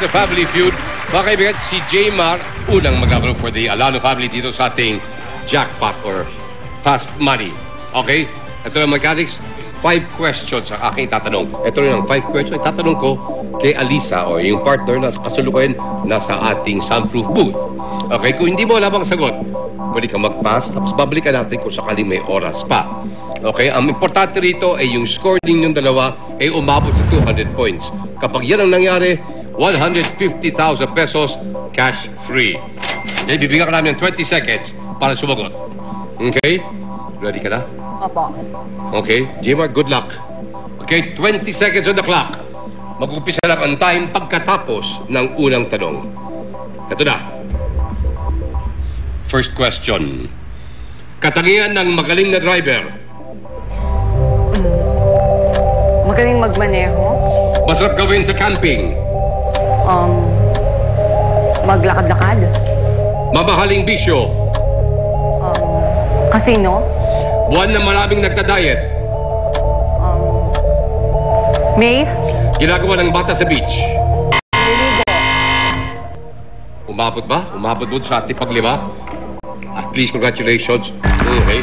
Sa Family Feud, mga kaibigan, si Jmar unang magkakaroon for the Alano family dito sa ating jackpot or fast money. Okay? Ito na mechanics. 5 questions ang aking itatanong. Ito rin ang 5 questions. Itatanong ko kay Alisa o yung partner na kasulukuyan nasa ating soundproof booth. Okay? Kung hindi mo alam ang sagot, pwede kang mag-pass tapos babalikan natin kung sakaling may oras pa. Okay? Ang importante rito ay yung score ninyong dalawa ay umabot sa 200 points. Kapag yan ang nangyari, 150,000 pesos cash free. Okay, bibigyan ka namin ng 20 seconds para sumagot. Okay? Ready ka na? Opo. Okay, Jmar, good luck. Okay, 20 seconds on the clock. Mag-umpisa lang ang time pagkatapos ng unang tanong. Ito na. First question. Katangian ng magaling na driver. Magaling magmaneho. Masarap gawin sa camping. Maglakad-lakad. Mamahaling bisyo. Casino. Buwan na maraming nagda-diet. May. Ginagawa ng bata sa beach. Naliligo. Umabot ba? Umabot doon sa ating paglima? At least congratulations. Okay.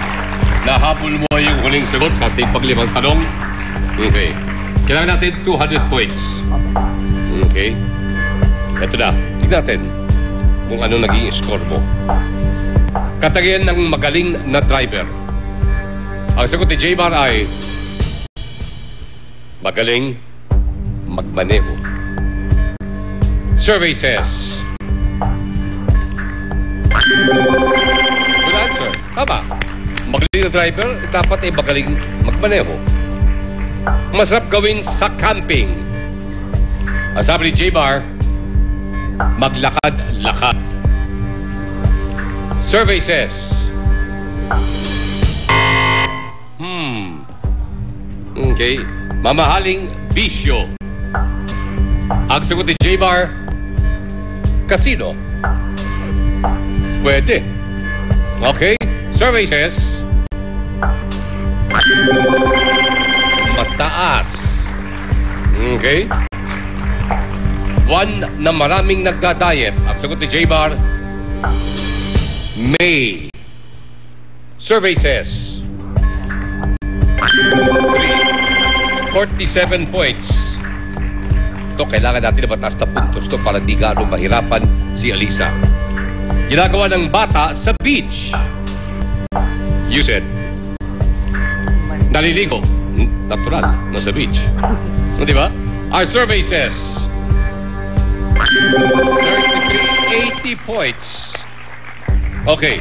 Nahabol mo yung huling sagot sa ating paglimang tanong. Okay. Kailangan natin 200 points. Okay. Ito na. Tignan natin kung ano naging score mo. Katangian ng magaling na driver. Ang sagot ni Jmar ay magaling magmaneho. Survey says good answer. Tama. Magaling na driver, dapat ay magaling magmaneho. Masarap gawin sa camping. Ang sabi ni Jmar, maglakad-lakad. Survey says okay, mamahaling bisyo. Ang sagot ni Jmar, casino. Pwede. Okay, survey says mataas. Okay. Buwan na maraming nagda-diet. Ang sagot ni Jmar, May. Survey says 47 points. Ito, kailangan natin na mataas na puntos to para di gano'ng mahirapan si Alisa. Ginagawa ng bata sa beach. You said naliligo. Natural, nasa beach. Di ba? Our survey says 80 points. Okay.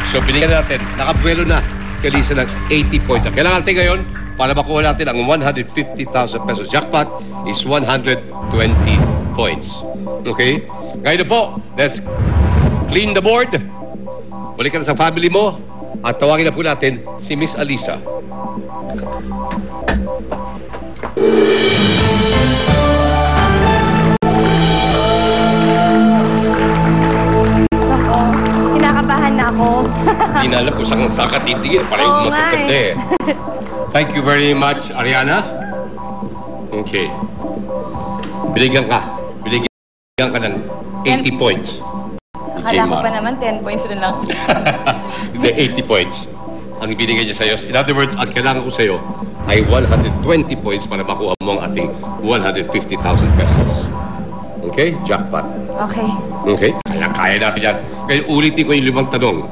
So, binigyan natin. Nakabuelo na si Alisa ng 80 points. Ang kailangan natin ngayon, para makuha natin ang 150,000 pesos jackpot, is 120 points. Okay? Ngayon na po, let's clean the board. Balikan sa family mo at tawagin na po natin si Miss Alisa. Kinakabahan na ako. Hindi na alam kung saan ka titigil. Parang magpapaganda eh. Thank you very much, Ariana. Okay. Binigyan ka ng 80 points. Akala ko pa naman 10 points na lang. Hindi, 80 points. Ang ibinigay niya sa'yo. In other words, ang kailangan ko sa'yo ay 120 points para makuha mo ang ating 150,000 pesos. Okay? Jackpot. Okay. Okay? Kaya natin yan. Kaya ulitin ko yung 5 tanong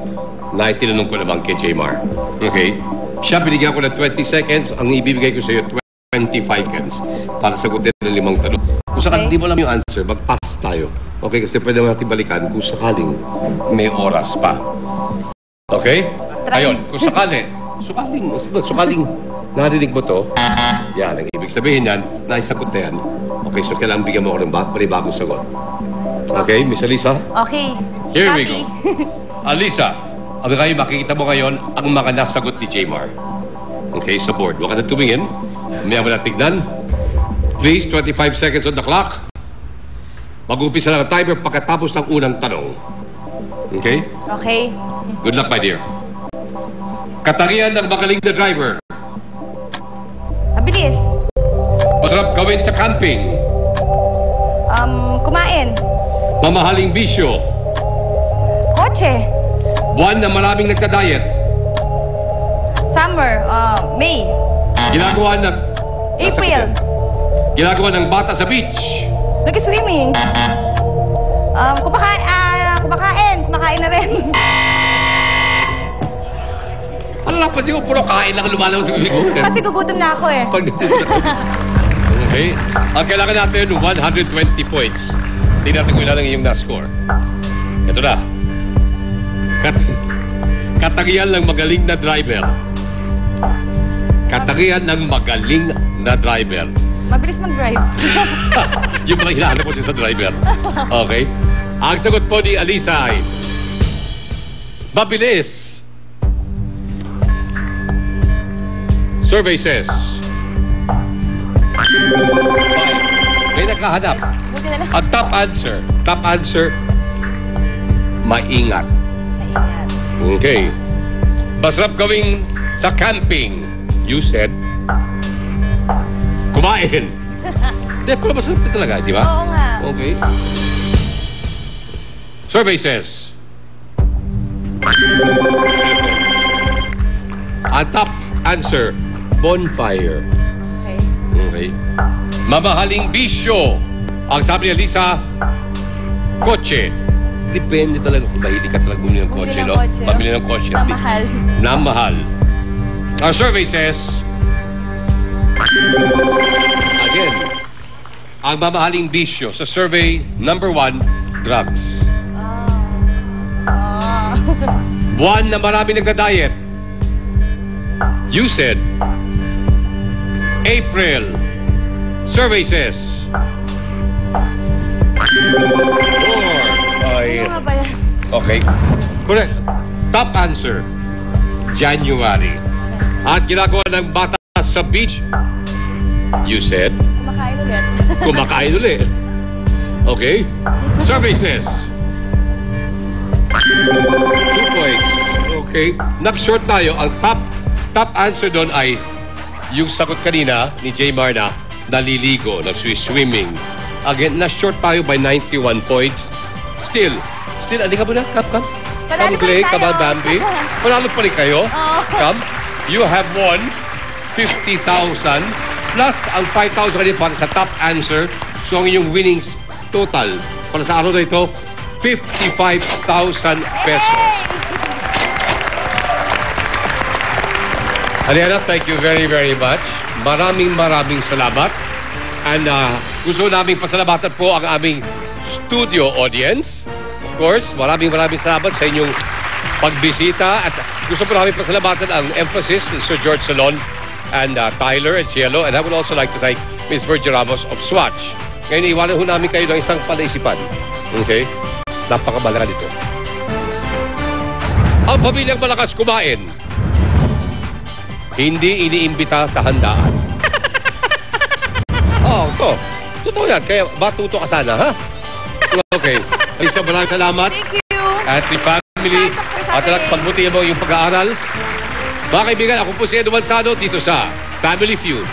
na itinanong ko naman kay Jmar. Okay? Siya, binigyan ko ng 20 seconds. Ang ibibigay ko sa'yo, 25 seconds para sagutin ng 5 tanong. Kung sakaling di mo alam yung answer, mag-pass tayo. Okay? Kasi pwede natin balikan kung sakaling may oras pa. Okay? Ayun, kung sakaling narinig mo to, yan, ang ibig sabihin yan, naisagot na yan. Okay, so kailangan bigyan mo ako ng panibagong sagot. Okay, Miss Alisa? Okay. Here we go. Alisa, ang kayo makikita mo ngayon ang mga nasagot ni Jmar. Okay, sa board. Huwag ka na tumingin. May mo na tignan. Please, 25 seconds on the clock. Mag-upisa lang ang timer pagkatapos ng unang tanong. Okay? Okay. Good luck, my dear. Katangian ng magaling na driver. Mabilis. Masarap gawin sa camping. Kumain. Mamahaling bisyo. Kotse. Buwan na maraming nagda-diet. Summer. May. Ginagawa ng... April. Ginagawa ng bata sa beach. Nag-swimming. Kumakain. Kumakain na rin. Ano napansin ko, puro kain lang lumalabas sa bibig ko. Kasi gugutom na ako eh. Okay. Ang kailangan natin, 120 points. Tingnan natin kung ilan ang iyong na-score. Ito na. Katangian ng magaling na driver. Katangian ng magaling na driver. Mabilis mag-drive. Yung mga hinahanap ko siya sa driver. Okay. Ang sagot po ni Alisa ay mabilis. Survey says 5. May nakahanap. Buti na lang. Ang top answer, maingat. Naingat. Okay. Masarap gawing sa camping. You said, kumain. Hindi, pero masarap na talaga, di ba? Oo nga. Okay. Survey says, 7. Ang top answer, bonfire. Okay. Okay. Mamahaling bisyo. Ang sabi ni Lisa, kotse. Depende talaga kung mahilig ka talaga bumili ng kotse, no? Pamili ng kotse. Na mahal. Na mahal. Our survey says, again, ang mamahaling bisyo sa survey number 1, drugs. Buwan na marami nagda-diet. You said, April. Survey says, 4. Ay, Ano nga ba yan? okay. Correct. Top answer, January. At ginagawa ng bata sa beach, you said, Kumakain ulit. kumakain ulit. Okay? Survey says, 2 points. Okay? Nag-short tayo. Ang top answer doon ay yung sagot kanina ni J. Marna, naliligo, nag-swimming. Again, na-short tayo by 91 points. Still, alika mo na, come. Panalo Come, Clay, pa rin come on, tayo. Bambi. Panalo pa rin kayo. Oo. Come. You have won 50,000 plus ang 5,000 kanina para sa top answer. So, ang inyong winnings total para sa araw na ito, 55,000 pesos. Ariana, thank you very, very much. Maraming salamat. And gusto namin pasalamatan po ang aming studio audience. Of course, maraming salamat sa inyong pagbisita. At gusto po namin pasalamatan ang emphasis ni Sir George Salon and Tyler and Cielo. And I would also like to thank Ms. Virgie Ramos of Swatch. Ngayon, iwanan ho namin kayo ng isang palaisipan. Okay? Napakabalaga nito. Ang pamilyang malakas kumain, hindi iniimbita sa handaan. Ito. Totoo yan. Kaya matuto ka sana, ha? Okay. Isa, maraming salamat. Thank you. At the family. At pagbutihan mo yung pag-aaral. Mga kaibigan, ako po si Edu Manzano dito sa Family Feud.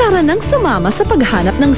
Tara nang sumama sa paghanap ng